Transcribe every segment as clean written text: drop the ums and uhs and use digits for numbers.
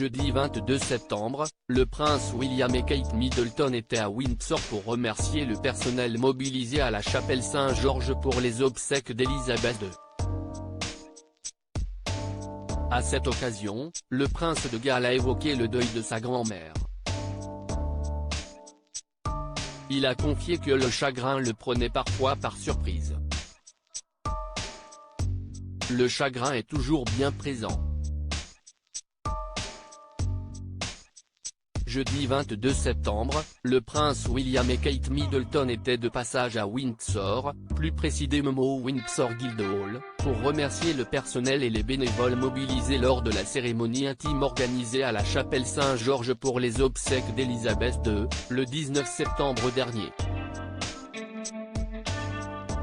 Jeudi 22 septembre, le prince William et Kate Middleton étaient à Windsor pour remercier le personnel mobilisé à la chapelle Saint-Georges pour les obsèques d'Élisabeth II. À cette occasion, le prince de Galles a évoqué le deuil de sa grand-mère. Il a confié que le chagrin le prenait parfois par surprise. Le chagrin est toujours bien présent. Jeudi 22 septembre, le prince William et Kate Middleton étaient de passage à Windsor, plus précisément au Windsor Guildhall, pour remercier le personnel et les bénévoles mobilisés lors de la cérémonie intime organisée à la chapelle Saint-Georges pour les obsèques d'Élisabeth II, le 19 septembre dernier.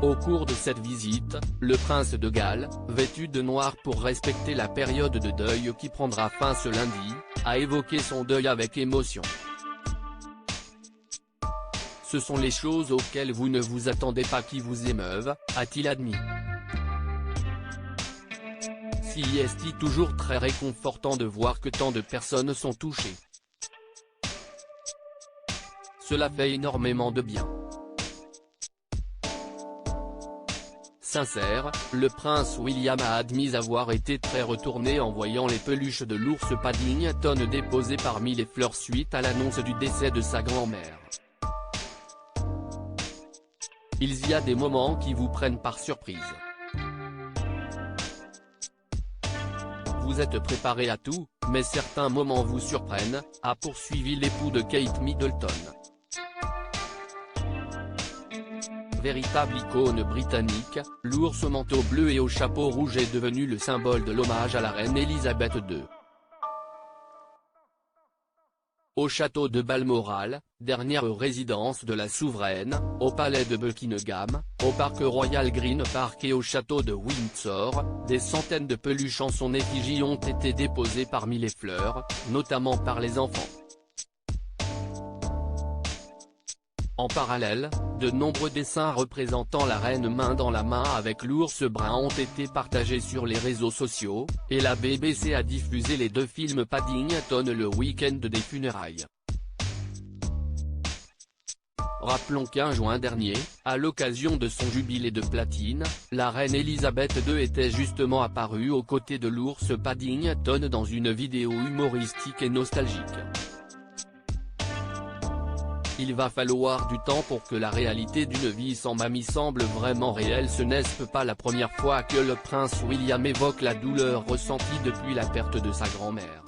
Au cours de cette visite, le prince de Galles, vêtu de noir pour respecter la période de deuil qui prendra fin ce lundi, a évoqué son deuil avec émotion. Ce sont les choses auxquelles vous ne vous attendez pas qui vous émeuvent, a-t-il admis. Si est toujours très réconfortant de voir que tant de personnes sont touchées. Cela fait énormément de bien. Sincère, le prince William a admis avoir été très retourné en voyant les peluches de l'ours Paddington déposées parmi les fleurs suite à l'annonce du décès de sa grand-mère. Il y a des moments qui vous prennent par surprise. Vous êtes préparé à tout, mais certains moments vous surprennent, a poursuivi l'époux de Kate Middleton. Véritable icône britannique, l'ours au manteau bleu et au chapeau rouge est devenu le symbole de l'hommage à la reine Élisabeth II. Au château de Balmoral, dernière résidence de la souveraine, au palais de Buckingham, au parc Royal Green Park et au château de Windsor, des centaines de peluches en son effigie ont été déposées parmi les fleurs, notamment par les enfants. En parallèle, de nombreux dessins représentant la reine main dans la main avec l'ours brun ont été partagés sur les réseaux sociaux, et la BBC a diffusé les deux films Paddington le week-end des funérailles. Rappelons qu'un juin dernier, à l'occasion de son jubilé de platine, la reine Élisabeth II était justement apparue aux côtés de l'ours Paddington dans une vidéo humoristique et nostalgique. Il va falloir du temps pour que la réalité d'une vie sans mamie semble vraiment réelle. Ce n'est pas la première fois que le prince William évoque la douleur ressentie depuis la perte de sa grand-mère.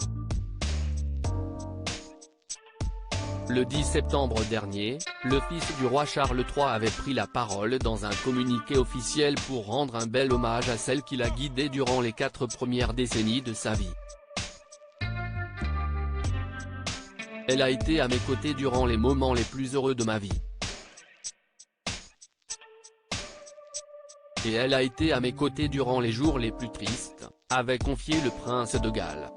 Le 10 septembre dernier, le fils du roi Charles III avait pris la parole dans un communiqué officiel pour rendre un bel hommage à celle qui l'a guidé durant les 4 premières décennies de sa vie. Elle a été à mes côtés durant les moments les plus heureux de ma vie. Et elle a été à mes côtés durant les jours les plus tristes, avait confié le prince de Galles.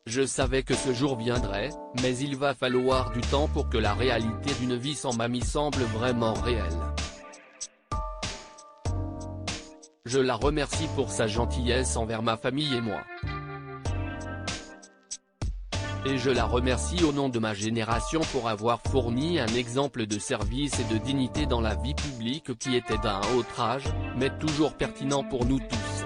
Je savais que ce jour viendrait, mais il va falloir du temps pour que la réalité d'une vie sans mamie semble vraiment réelle. Je la remercie pour sa gentillesse envers ma famille et moi. Et je la remercie au nom de ma génération pour avoir fourni un exemple de service et de dignité dans la vie publique qui était d'un autre âge, mais toujours pertinent pour nous tous.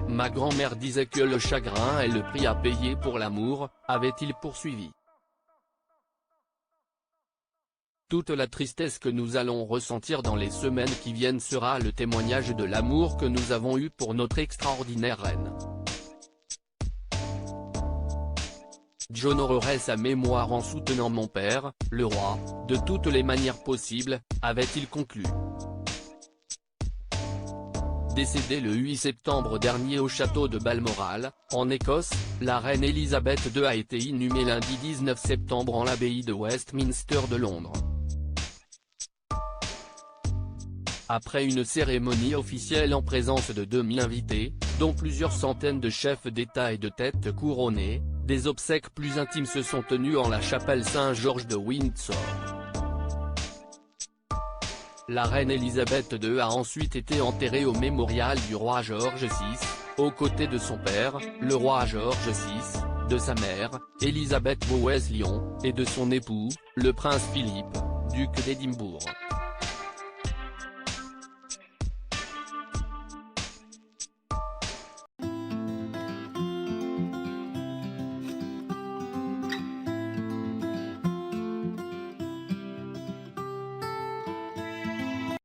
Ma grand-mère disait que le chagrin est le prix à payer pour l'amour, avait-il poursuivi. Toute la tristesse que nous allons ressentir dans les semaines qui viennent sera le témoignage de l'amour que nous avons eu pour notre extraordinaire reine. J'honorerai sa mémoire en soutenant mon père, le roi, de toutes les manières possibles, avait-il conclu. Décédée le 8 septembre dernier au château de Balmoral, en Écosse, la reine Élisabeth II a été inhumée lundi 19 septembre en l'abbaye de Westminster de Londres. Après une cérémonie officielle en présence de 2000 invités, dont plusieurs centaines de chefs d'État et de têtes couronnées, des obsèques plus intimes se sont tenues en la chapelle Saint-Georges de Windsor. La reine Elisabeth II a ensuite été enterrée au mémorial du roi George VI, aux côtés de son père, le roi George VI, de sa mère, Elisabeth Bowes-Lyon, et de son époux, le prince Philippe, duc d'Édimbourg.